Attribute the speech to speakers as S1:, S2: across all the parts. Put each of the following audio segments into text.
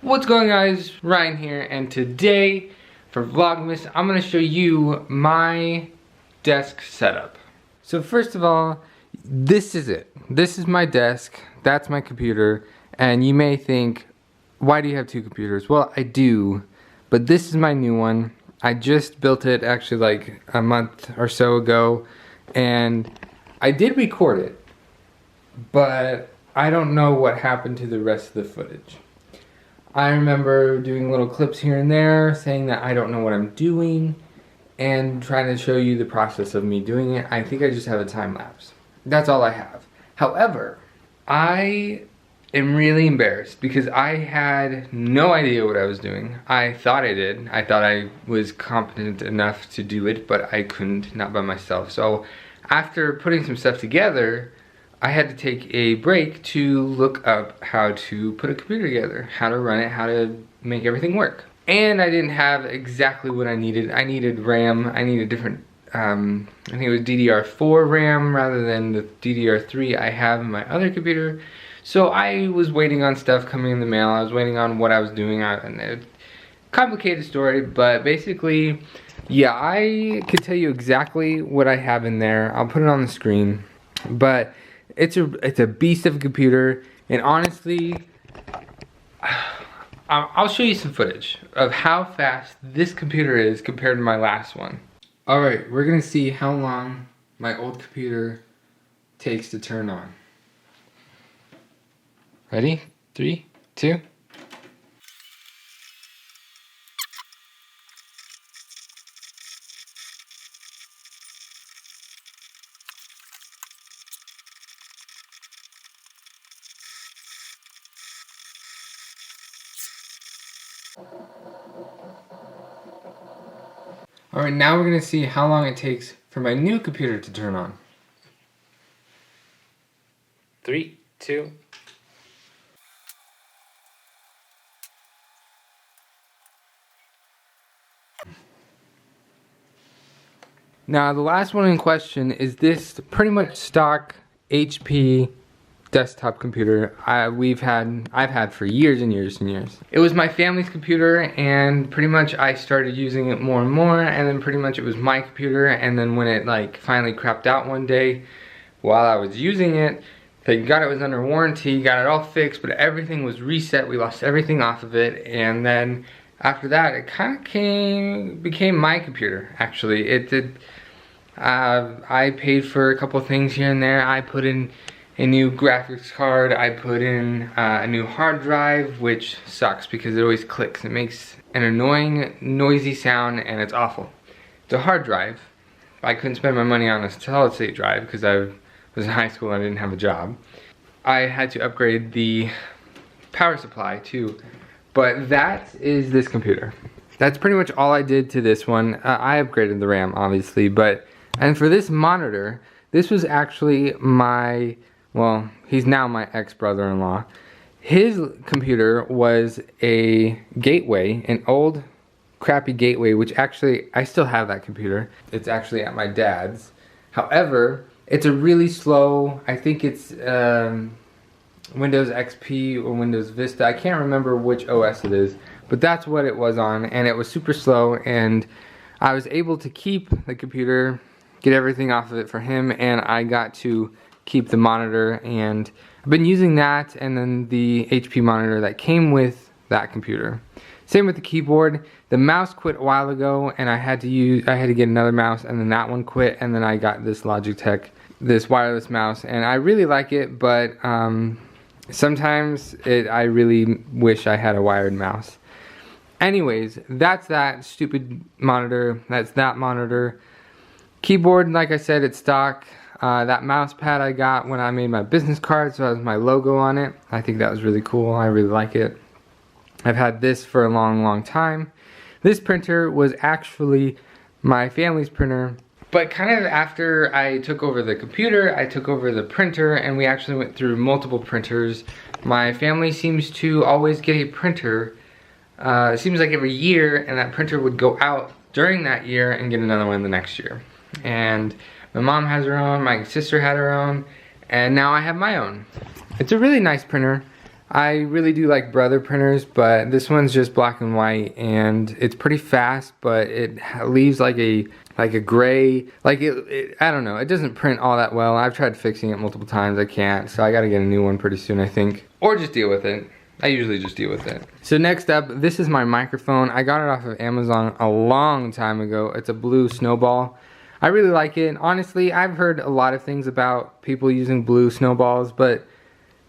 S1: What's going on, guys? Ryan here, and today for Vlogmas I'm going to show you my desk setup. So first of all, this is it. This is my desk, that's my computer, and you may think, why do you have two computers? Well, I do, but this is my new one. I just built it actually like a month or so ago, and I did record it, but I don't know what happened to the rest of the footage. I remember doing little clips here and there saying that I don't know what I'm doing and trying to show you the process of me doing it. I think I just have a time lapse. That's all I have. However, I am really embarrassed because I had no idea what I was doing. I thought I did. I thought I was competent enough to do it, but I couldn't, not by myself. So after putting some stuff together, I had to take a break to look up how to put a computer together, how to run it, how to make everything work. And I didn't have exactly what I needed. I needed RAM, I needed different, I think it was DDR4 RAM rather than the DDR3 I have in my other computer. So I was waiting on stuff coming in the mail, I was waiting on what I was doing, and a complicated story, but basically, yeah, I could tell you exactly what I have in there. I'll put it on the screen, but it's a beast of a computer, and honestly, I'll show you some footage of how fast this computer is compared to my last one. Alright, we're gonna see how long my old computer takes to turn on. Ready? 3, 2. Alright, now we're going to see how long it takes for my new computer to turn on. 3, 2. Now the last one in question is this pretty much stock HP desktop computer I've had for years and years and years. It was my family's computer, and pretty much I started using it more and more, and then pretty much it was my computer, and then when it like finally crapped out one day while I was using it, thank God it was under warranty, got it all fixed, but everything was reset, we lost everything off of it, and then after that it kind of became my computer. Actually, it did. I paid for a couple things here and there. I put in a new graphics card, I put in a new hard drive, which sucks because it always clicks. It makes an annoying, noisy sound, and it's awful. It's a hard drive. I couldn't spend my money on a solid state drive because I was in high school and I didn't have a job. I had to upgrade the power supply too, but that is this computer. That's pretty much all I did to this one. I upgraded the RAM, obviously, and for this monitor, this was actually well, he's now my ex-brother-in-law. His computer was a gateway, an old crappy gateway, which actually, I still have that computer. It's actually at my dad's. However, it's a really slow, I think it's Windows XP or Windows Vista. I can't remember which OS it is, but that's what it was on, and it was super slow, and I was able to keep the computer, get everything off of it for him, and I got to keep the monitor, and I've been using that and then the HP monitor that came with that computer. Same with the keyboard. The mouse quit a while ago, and I had to get another mouse, and then that one quit, and then I got this Logitech, this wireless mouse, and I really like it, but sometimes I really wish I had a wired mouse. Anyways, that's that stupid monitor. That's that monitor. Keyboard, like I said, it's stock. That mouse pad I got when I made my business card, so it has my logo on it. I think that was really cool. I really like it. I've had this for a long, long time. This printer was actually my family's printer, but kind of after I took over the computer, I took over the printer, and we actually went through multiple printers. My family seems to always get a printer, it seems like every year, and that printer would go out during that year and get another one the next year. And my mom has her own, my sister had her own, and now I have my own. It's a really nice printer. I really do like Brother printers, but this one's just black and white, and it's pretty fast, but it leaves like a gray, like I don't know, it doesn't print all that well. I've tried fixing it multiple times, I can't, so I gotta get a new one pretty soon, I think. Or just deal with it. I usually just deal with it. So next up, this is my microphone. I got it off of Amazon a long time ago. It's a blue snowball. I really like it. Honestly, I've heard a lot of things about people using blue snowballs, but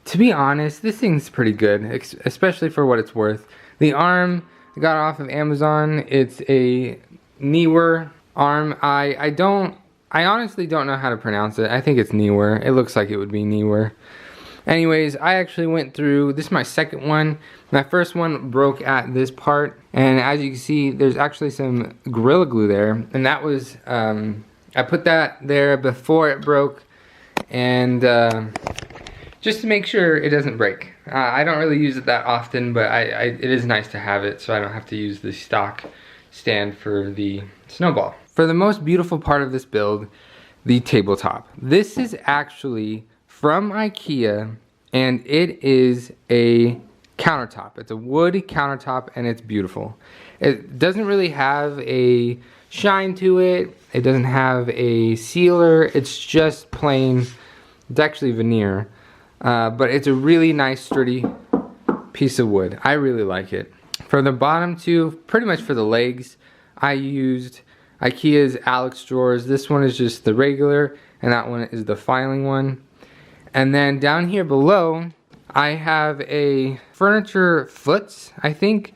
S1: to be honest, this thing's pretty good, especially for what it's worth. The arm I got off of Amazon. It's a Neewer arm. I honestly don't know how to pronounce it. I think it's Neewer. It looks like it would be Neewer. Anyways, I actually went through, this is my second one. My first one broke at this part, and as you can see, there's actually some Gorilla Glue there, and that was, I put that there before it broke, and just to make sure it doesn't break. I don't really use it that often, but it is nice to have it so I don't have to use the stock stand for the snowball. For the most beautiful part of this build, the tabletop. This is actually from IKEA, and it is a countertop. It's a wood countertop, and it's beautiful. It doesn't really have a shine to it. It doesn't have a sealer. It's just plain, it's actually veneer. But it's a really nice sturdy piece of wood. I really like it. For the bottom two, pretty much for the legs, I used IKEA's Alex drawers. This one is just the regular, and that one is the filing one. And then down here below, I have a furniture foots, I think.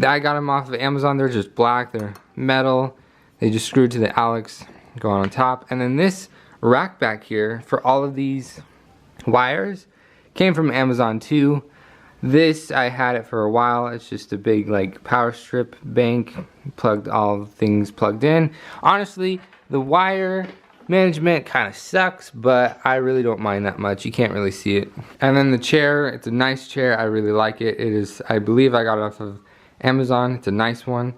S1: I got them off of Amazon. They're just black, they're metal. They just screwed to the Alex, go on top. And then this rack back here for all of these wires came from Amazon too. This, I had it for a while. It's just a big like power strip bank, plugged all things plugged in. Honestly, the wire management kind of sucks, but I really don't mind that much. You can't really see it. And then the chair, it's a nice chair. I really like it. It is, I believe I got it off of Amazon. It's a nice one.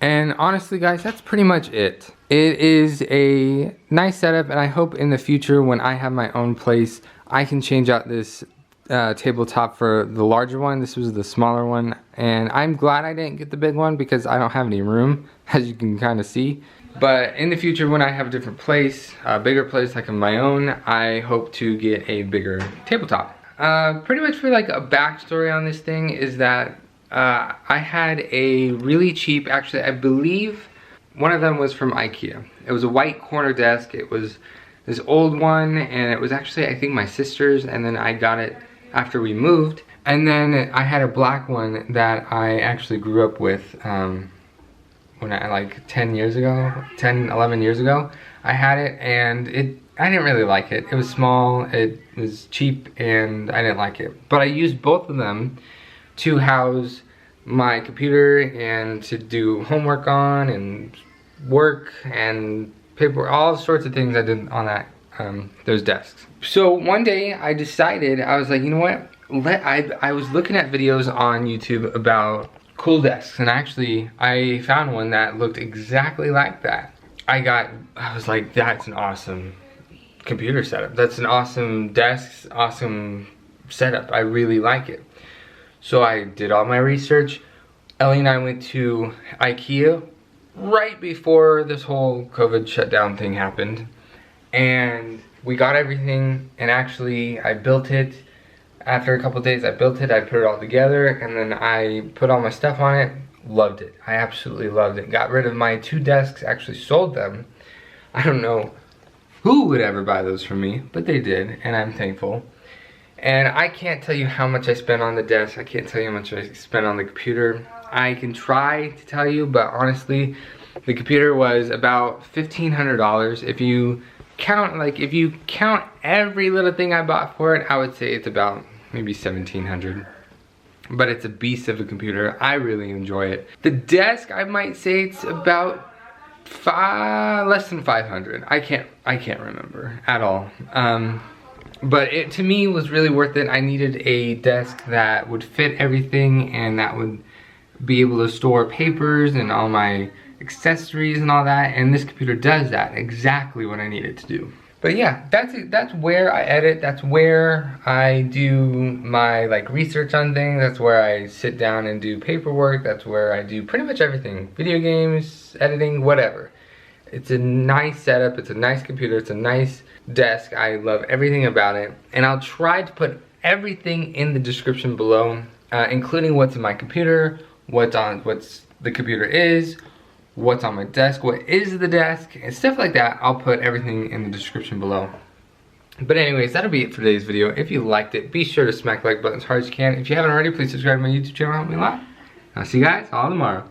S1: And honestly guys, that's pretty much it. It is a nice setup, and I hope in the future when I have my own place, I can change out this tabletop for the larger one. This was the smaller one, and I'm glad I didn't get the big one because I don't have any room, as you can kind of see. But in the future, when I have a different place, a bigger place like of my own, I hope to get a bigger tabletop. Pretty much for like a backstory on this thing is that I had a really cheap, actually I believe one of them was from IKEA. It was a white corner desk. It was this old one, and it was actually I think my sister's, and then I got it after we moved. And then I had a black one that I actually grew up with when I like 11 years ago. I had it, and I didn't really like it. It was small, it was cheap, and I didn't like it. But I used both of them to house my computer and to do homework on and work and paper, all sorts of things I did on that those desks. So one day I decided, I was like, you know what? I was looking at videos on YouTube about cool desks, and actually I found one that looked exactly like that. I was like, that's an awesome computer setup. That's an awesome desk, awesome setup. I really like it. So I did all my research. Ellie and I went to IKEA right before this whole COVID shutdown thing happened, and we got everything, and actually I built it. After a couple days I built it, I put it all together, and then I put all my stuff on it. Loved it. I absolutely loved it. Got rid of my 2 desks, actually sold them. I don't know who would ever buy those from me, but they did, and I'm thankful. And I can't tell you how much I spent on the desk. I can't tell you how much I spent on the computer. I can try to tell you, but honestly, the computer was about $1,500. If you count every little thing I bought for it, I would say it's about maybe $1,700. But it's a beast of a computer. I really enjoy it. The desk, I might say it's about less than 500. I can't remember at all. But it to me was really worth it. I needed a desk that would fit everything and that would be able to store papers and all my accessories and all that, and this computer does that, exactly what I need it to do. But yeah, that's where I edit. That's where I do my like research on things. That's where I sit down and do paperwork. That's where I do pretty much everything. Video games, editing, whatever. It's a nice setup. It's a nice computer. It's a nice desk. I love everything about it. And I'll try to put everything in the description below, including what's in my computer, what's the computer is, what's on my desk, what is the desk, and stuff like that. I'll put everything in the description below. But anyways, that'll be it for today's video. If you liked it, be sure to smack the like button as hard as you can. If you haven't already, please subscribe to my YouTube channel. Help me a lot. I'll see you guys all tomorrow.